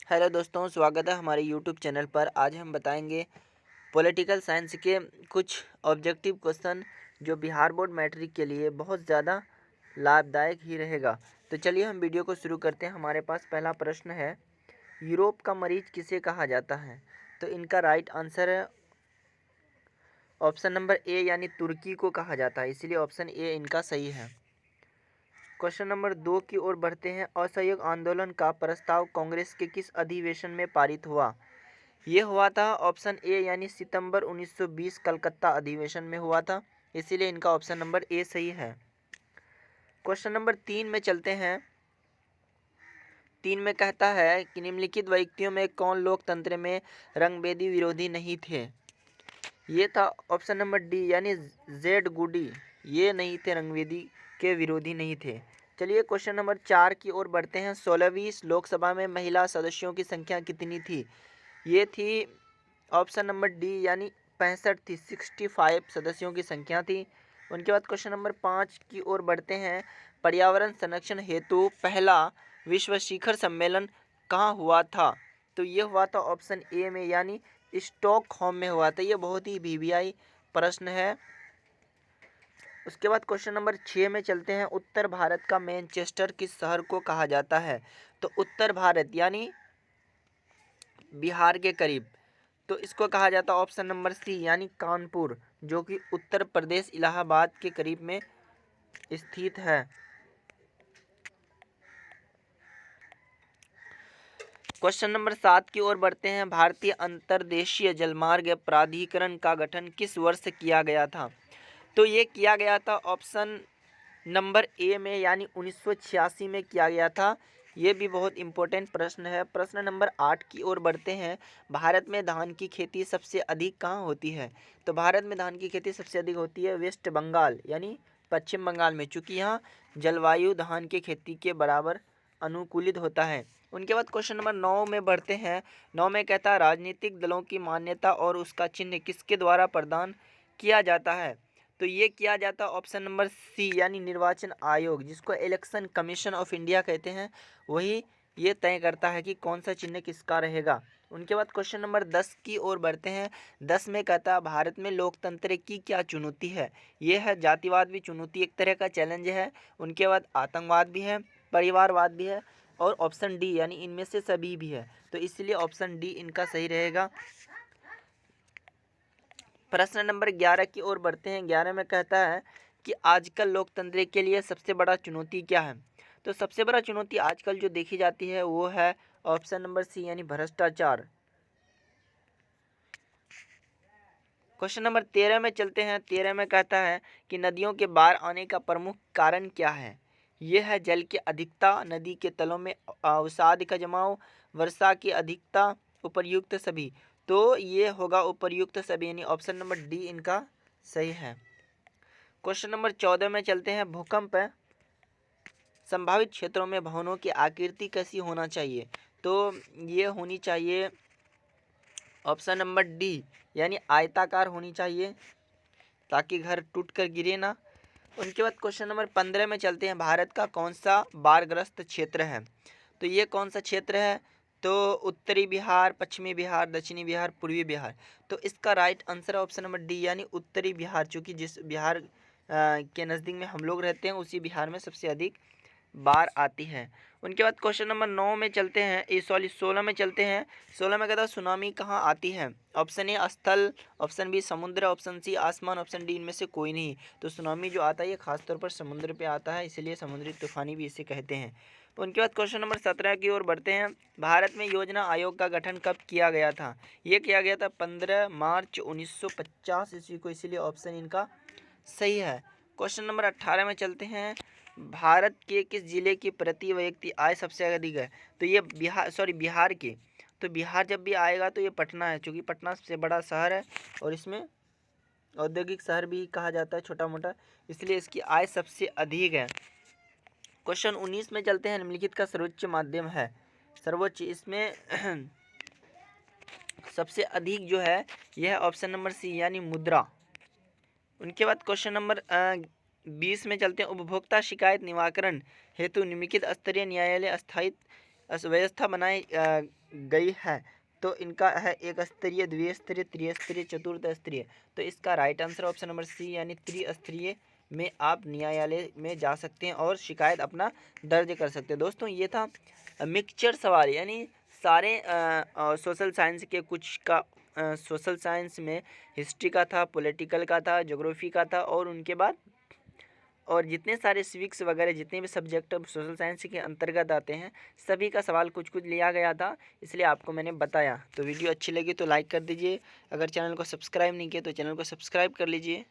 Hello दोस्तों, स्वागत है हमारे यूट्यूब चैनल पर। आज हम बताएंगे पॉलिटिकल साइंस के कुछ ऑब्जेक्टिव क्वेश्चन जो बिहार बोर्ड मैट्रिक के लिए बहुत ज़्यादा लाभदायक ही रहेगा। तो चलिए हम वीडियो को शुरू करते हैं। हमारे पास पहला प्रश्न है, यूरोप का मरीज किसे कहा जाता है? तो इनका राइट आंसर है ऑप्शन नंबर ए, यानी तुर्की को कहा जाता है, इसीलिए ऑप्शन ए इनका सही है। क्वेश्चन नंबर 2 की ओर बढ़ते हैं। असहयोग आंदोलन का प्रस्ताव कांग्रेस के किस अधिवेशन में पारित हुआ? ये हुआ था ऑप्शन ए, यानी सितंबर 1920 कलकत्ता अधिवेशन में हुआ था, इसीलिए इनका ऑप्शन नंबर ए सही है। क्वेश्चन नंबर 3 में चलते हैं। 3 में कहता है कि निम्नलिखित व्यक्तियों में कौन लोकतंत्र में रंगभेदी विरोधी नहीं थे? ये था ऑप्शन नंबर डी, यानी जेड गुडी। ये नहीं थे, रंगभेदी के विरोधी नहीं थे। चलिए क्वेश्चन नंबर 4 की ओर बढ़ते हैं। 16वीं लोकसभा में महिला सदस्यों की संख्या कितनी थी? ये थी ऑप्शन नंबर डी, यानी 65 थी, 65 सदस्यों की संख्या थी। उनके बाद क्वेश्चन नंबर 5 की ओर बढ़ते हैं। पर्यावरण संरक्षण हेतु पहला विश्व शिखर सम्मेलन कहाँ हुआ था? तो ये हुआ था ऑप्शन ए में, यानी स्टॉकहोम में हुआ था। ये बहुत ही वीवीआई प्रश्न है। उसके बाद क्वेश्चन नंबर 6 में चलते हैं। उत्तर भारत का मैनचेस्टर किस शहर को कहा जाता है? तो उत्तर भारत यानी बिहार के करीब, तो इसको कहा जाता है ऑप्शन नंबर सी, यानी कानपुर, जो कि उत्तर प्रदेश इलाहाबाद के करीब में स्थित है। क्वेश्चन नंबर 7 की ओर बढ़ते हैं। भारतीय अंतर्देशीय जलमार्ग प्राधिकरण का गठन किस वर्ष किया गया था? तो ये किया गया था ऑप्शन नंबर ए में, यानी 1986 में किया गया था। ये भी बहुत इंपॉर्टेंट प्रश्न है। प्रश्न नंबर 8 की ओर बढ़ते हैं। भारत में धान की खेती सबसे अधिक कहाँ होती है? तो भारत में धान की खेती सबसे अधिक होती है वेस्ट बंगाल, यानी पश्चिम बंगाल में, चूँकि यहाँ जलवायु धान की खेती के बराबर अनुकूलित होता है। उनके बाद क्वेश्चन नंबर 9 में बढ़ते हैं। 9 में कहता है, राजनीतिक दलों की मान्यता और उसका चिन्ह किसके द्वारा प्रदान किया जाता है? तो ये किया जाता है ऑप्शन नंबर सी, यानी निर्वाचन आयोग, जिसको इलेक्शन कमीशन ऑफ इंडिया कहते हैं, वही ये तय करता है कि कौन सा चिन्ह किसका रहेगा। उनके बाद क्वेश्चन नंबर 10 की ओर बढ़ते हैं। 10 में कहता है, भारत में लोकतंत्र की क्या चुनौती है? ये है जातिवाद भी चुनौती, एक तरह का चैलेंज है। उनके बाद आतंकवाद भी है, परिवारवाद भी है, और ऑप्शन डी, यानी इनमें से सभी भी है। तो इसलिए ऑप्शन डी इनका सही रहेगा। प्रश्न नंबर 11 की ओर बढ़ते हैं। 11 में कहता है कि आजकल लोकतंत्र के लिए सबसे बड़ा चुनौती क्या है? तो सबसे बड़ा चुनौती आजकल जो देखी जाती है वो है ऑप्शन नंबर सी, यानी भ्रष्टाचार। क्वेश्चन नंबर 13 में चलते हैं। 13 में कहता है कि नदियों के बाढ़ आने का प्रमुख कारण क्या है? यह है जल की अधिकता, नदी के तलों में अवसाद का जमाव, वर्षा की अधिकता, उपर्युक्त सभी। तो ये होगा उपर्युक्त सभी, यानी ऑप्शन नंबर डी इनका सही है। क्वेश्चन नंबर 14 में चलते हैं। भूकंप संभावित क्षेत्रों में भवनों की आकृति कैसी होना चाहिए? तो ये होनी चाहिए ऑप्शन नंबर डी, यानी आयताकार होनी चाहिए, ताकि घर टूट कर गिरे ना। उनके बाद क्वेश्चन नंबर 15 में चलते हैं। भारत का कौन सा बाढ़ग्रस्त क्षेत्र है? तो ये कौन सा क्षेत्र है? तो उत्तरी बिहार, पश्चिमी बिहार, दक्षिणी बिहार, पूर्वी बिहार। तो इसका राइट आंसर है ऑप्शन नंबर डी, यानी उत्तरी बिहार, चूँकि जिस बिहार के नज़दीक में हम लोग रहते हैं उसी बिहार में सबसे अधिक बाढ़ आती है। उनके बाद क्वेश्चन नंबर 9 में चलते हैं, 16 में चलते हैं। 16 में कहता है, सुनामी कहाँ आती है? ऑप्शन ए स्थल, ऑप्शन बी समुद्र, ऑप्शन सी आसमान, ऑप्शन डी इनमें से कोई नहीं। तो सुनामी जो आता है ये खासतौर पर समुद्र पे आता है, इसलिए समुद्री तूफानी भी इसे कहते हैं। उनके बाद क्वेश्चन नंबर 17 की ओर बढ़ते हैं। भारत में योजना आयोग का गठन कब किया गया था? ये किया गया था 15 मार्च 1950 ईस्वी को, इसीलिए ऑप्शन इनका सही है। क्वेश्चन नंबर 18 में चलते हैं। भारत के किस जिले की प्रति व्यक्ति आय सबसे अधिक है? तो ये बिहार की। तो बिहार जब भी आएगा तो ये पटना है, क्योंकि पटना सबसे बड़ा शहर है और इसमें औद्योगिक शहर भी कहा जाता है छोटा मोटा, इसलिए इसकी आय सबसे अधिक है। क्वेश्चन 19 में चलते हैं। निम्नलिखित का सर्वोच्च माध्यम है, सर्वोच्च, इसमें सबसे अधिक जो है यह है ऑप्शन नंबर सी, यानी मुद्रा। उनके बाद क्वेश्चन नंबर 20 में चलते हैं। उपभोक्ता शिकायत निवारण हेतु निम्नलिखित स्तरीय न्यायालय स्थायी व्यवस्था बनाए गई है तो इनका है एक स्तरीय, द्विस्तरीय, त्रिस्तरीय, चतुर्थ स्तरीय। तो इसका right answer option number C यानी त्रिस्तरीय में आप न्यायालय में जा सकते हैं और शिकायत अपना दर्ज कर सकते हैं। दोस्तों ये था मिक्सचर सवाल, यानी सारे सोशल साइंस के कुछ का सोशल साइंस में हिस्ट्री का था, पॉलिटिकल का था, ज्योग्राफी का था और उनके बाद और जितने सारे सिविक्स वगैरह जितने भी सब्जेक्ट सोशल साइंस के अंतर्गत आते हैं सभी का सवाल कुछ कुछ लिया गया था, इसलिए आपको मैंने बताया। तो वीडियो अच्छी लगी तो लाइक कर दीजिए, अगर चैनल को सब्सक्राइब नहीं किया तो चैनल को सब्सक्राइब कर लीजिए।